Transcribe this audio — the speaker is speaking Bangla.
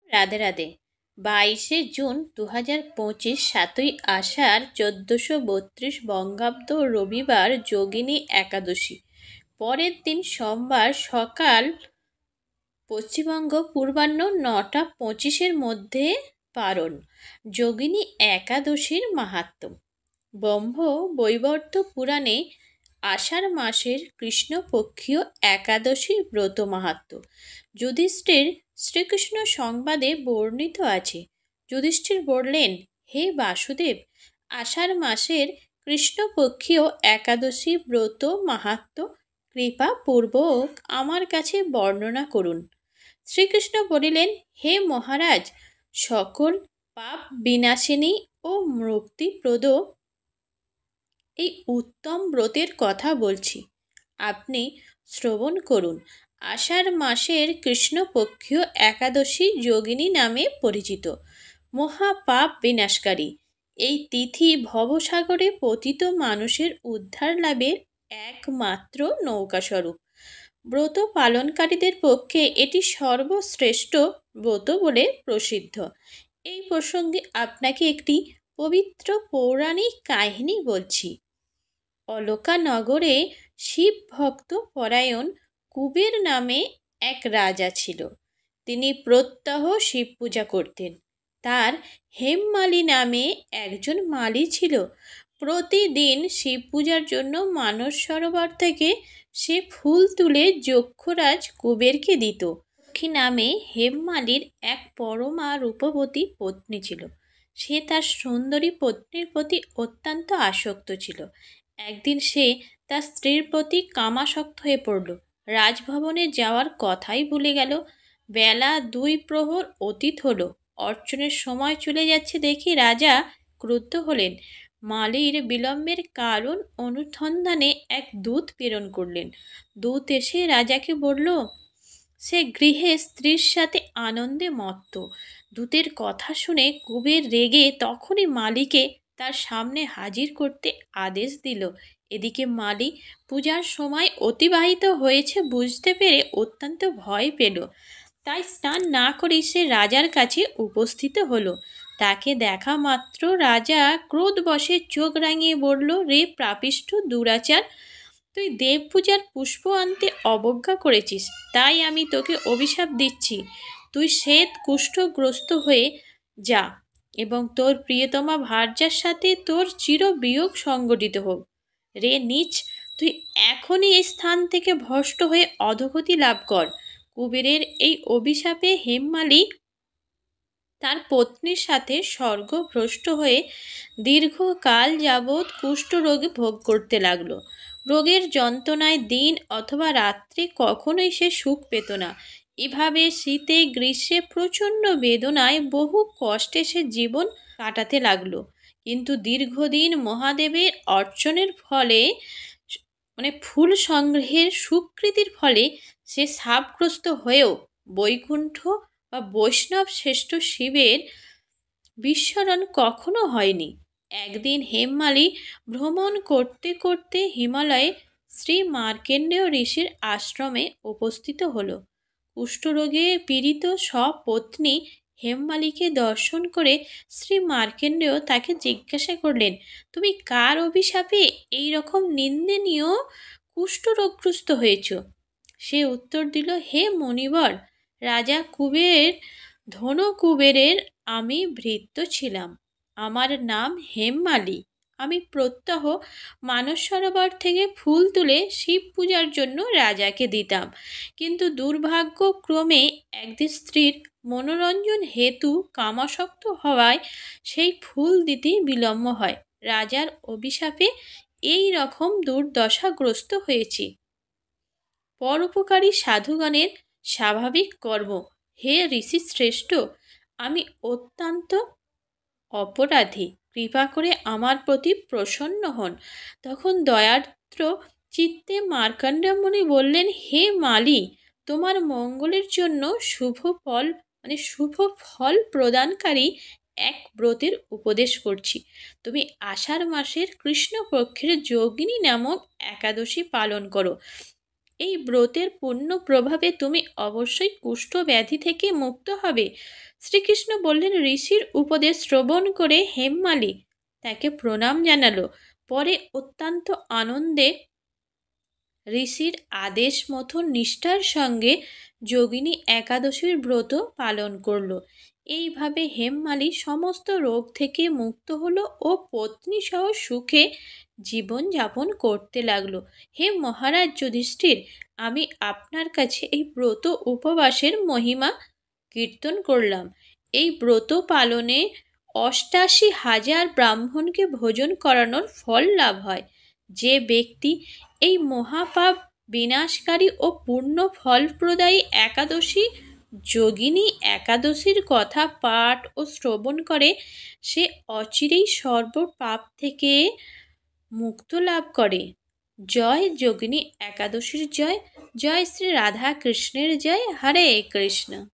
রাধে রাধে। 22শে জুন 2025, 7ই আষাঢ়, 1432 বঙ্গাব্দ, রবিবার, যোগিনী একাদশী। পরের দিন সোমবার সকাল, পশ্চিমবঙ্গ, পূর্বাহ্ন 9টা 25-এর মধ্যে পারণ। যোগিনী একাদশীর মাহাত্ম্য। ব্রহ্ম বৈবর্ত পুরাণে আষাঢ় মাসের কৃষ্ণপক্ষীয় একাদশীর ব্রত মাহাত্ম্য যুধিষ্ঠির শ্রীকৃষ্ণ সংবাদে বর্ণিত আছে। যুধিষ্ঠির বললেন, হে বাসুদেব, আষাঢ় মাসের কৃষ্ণপক্ষীয় একাদশী ব্রত মাহাত্ম্য কৃপাপূর্বক আমার কাছে বর্ণনা করুন। শ্রীকৃষ্ণ বলিলেন, হে মহারাজ, সকল পাপ বিনাশিনী ও মুক্তিপ্রদ এই উত্তম ব্রতের কথা বলছি, আপনি শ্রবণ করুন। আষাঢ় মাসের কৃষ্ণপক্ষীয় একাদশী যোগিনী নামে পরিচিত, মহাপাপ বিনাশকারী। এই তিথি ভবসাগরে পতিত মানুষের উদ্ধার লাভের একমাত্র নৌকাস্বরূপ। ব্রত পালনকারীদের পক্ষে এটি সর্বশ্রেষ্ঠ ব্রত বলে প্রসিদ্ধ। এই প্রসঙ্গে আপনাকে একটি পবিত্র পৌরাণিক কাহিনী বলছি। অলকানগরে শিব ভক্ত পরায়ণ কুবের নামে এক রাজা ছিল। তিনি প্রত্যহ শিব পূজা করতেন। তার হেমমালী নামে একজন মালী ছিল। প্রতিদিন শিব পূজার জন্য মানস সরোবর থেকে সে ফুল তুলে যক্ষরাজ কুবেরকে দিত। লক্ষ্মী নামে হেমমালীর এক পরমা রূপবতী পত্নী ছিল। সে তার সুন্দরী পত্নীর প্রতি অত্যন্ত আসক্ত ছিল। একদিন সে তার স্ত্রীর প্রতি কামাসক্ত হয়ে পড়ল। রাজভবনে যাওয়ার কথাই ভুলে গেল। বেলা 2 প্রহর অতীত হলো। অর্চনের সময় চলে যাচ্ছে দেখে রাজা ক্রুদ্ধ হলেন। মালীর বিলম্বের কারণ অনুসন্ধানে এক দূত প্রেরণ করলেন। দূত এসে রাজাকে বলল, সে গৃহে স্ত্রীর সাথে আনন্দে মত্ত। দূতের কথা শুনে কুবের রেগে তখনই মালীকে তার সামনে হাজির করতে আদেশ দিল। এদিকে মালী পূজার সময় অতিবাহিত হয়েছে বুঝতে পেরে অত্যন্ত ভয় পেল। তাই স্নান না করেই সে রাজার কাছে উপস্থিত হলো। তাকে দেখা মাত্র রাজা ক্রোধবশে চোখ রাঙিয়ে বলল, রে পাপিষ্ঠ দুরাচার, তুই দেব পূজার পুষ্প আনতে অবজ্ঞা করেছিস, তাই আমি তোকে অভিশাপ দিচ্ছি। তুই শ্বেত কুষ্ঠগ্রস্ত হয়ে যা এবং তোর প্রিয়তমা ভার্যার সাথে তোর চিরবিয়োগ সংগঠিত হোক। রে নীচ, তুই এখনই এই স্থান থেকে ভ্রষ্ট হয়ে অধোগতি লাভ কর। কুবেরের এই অভিশাপে হেমমালী তার পত্নীর সাথে স্বর্গভ্রষ্ট হয়ে দীর্ঘকাল যাবৎ কুষ্ঠরোগে ভোগ করতে লাগলো। রোগের যন্ত্রণায় দিন অথবা রাত্রে কখনোই সে সুখ পেত না। এভাবে শীতে গ্রীষ্মে প্রচণ্ড বেদনায় বহু কষ্টে সে জীবন কাটাতে লাগলো। কিন্তু দীর্ঘদিন মহাদেবের অর্চনের ফলে, ফুল সংগ্রহের সুকৃতির ফলে সে শাপগ্রস্ত হয়েও বৈকুণ্ঠ বা বৈষ্ণব শ্রেষ্ঠ শিবের বিস্মরণ কখনো হয়নি। একদিন হেমমালী ভ্রমণ করতে করতে হিমালয়ে শ্রী মার্কেন্ডেয় ঋষির আশ্রমে উপস্থিত হল। কুষ্ঠরোগে পীড়িত সপত্নী হেমমালীকে দর্শন করে শ্রী মার্কেন্ডেয় তাকে জিজ্ঞাসা করলেন, তুমি কার অভিশাপে এই রকম নিন্দনীয় কুষ্ঠরোগগ্রস্ত হয়েছ? সে উত্তর দিল, হে মণিবর, রাজা কুবের ধনকুবেরের আমি ভৃত্য ছিলাম। আমার নাম হেমমালী। আমি প্রত্যহ মানস সরোবর থেকে ফুল তুলে শিব পূজার জন্য রাজাকে দিতাম। কিন্তু দুর্ভাগ্যক্রমে একদিন স্ত্রীর মনোরঞ্জন হেতু কামাসক্ত হওয়ায় সেই ফুল দিতে বিলম্ব হয়। রাজার অভিশাপে এই রকম দুর্দশাগ্রস্ত হয়েছি। পরোপকারী সাধুগণের স্বাভাবিক কর্ম। হে ঋষি শ্রেষ্ঠ, আমি অত্যন্ত অপরাধী, কৃপা করে আমার প্রতি প্রসন্ন হন। তখন দয়ার্দ্র চিত্তে মার্কণ্ডেয় মুনি বললেন, হে মালী, তোমার মঙ্গলের জন্য শুভ ফল প্রদানকারী এক ব্রতের উপদেশ করছি। তুমি আষাঢ় মাসের কৃষ্ণপক্ষের যোগিনী নামক একাদশী পালন করো। এই ব্রতের পুণ্য প্রভাবে তুমি অবশ্যই কুষ্ঠ ব্যাধি থেকে মুক্ত হবে। শ্রীকৃষ্ণ বললেন, ঋষির উপদেশ শ্রবণ করে হেমমালী তাকে প্রণাম জানালো। পরে অত্যন্ত আনন্দে ঋষির আদেশ মতো নিষ্ঠার সঙ্গে যোগিনী একাদশীর ব্রত পালন করল। এইভাবে হেমমালী সমস্ত রোগ থেকে মুক্ত হলো ও পত্নী সহ সুখে জীবনযাপন করতে লাগলো। হে মহারাজ যুধিষ্ঠির, আমি আপনার কাছে এই ব্রত উপবাসের মহিমা কীর্তন করলাম। এই ব্রত পালনে ৮৮,০০০ ব্রাহ্মণকে ভোজন করানোর ফল লাভ হয়। যে ব্যক্তি এই মহাপাপ বিনাশকারী ও পূর্ণ ফলপ্রদায়ী একাদশী যোগিনী একাদশীর কথা পাঠ ও শ্রবণ করে, সে অচিরেই সর্ব পাপ থেকে মুক্ত লাভ করে। জয় যোগিনী একাদশীর জয়। জয় শ্রী রাধা কৃষ্ণের জয়। হরে কৃষ্ণ।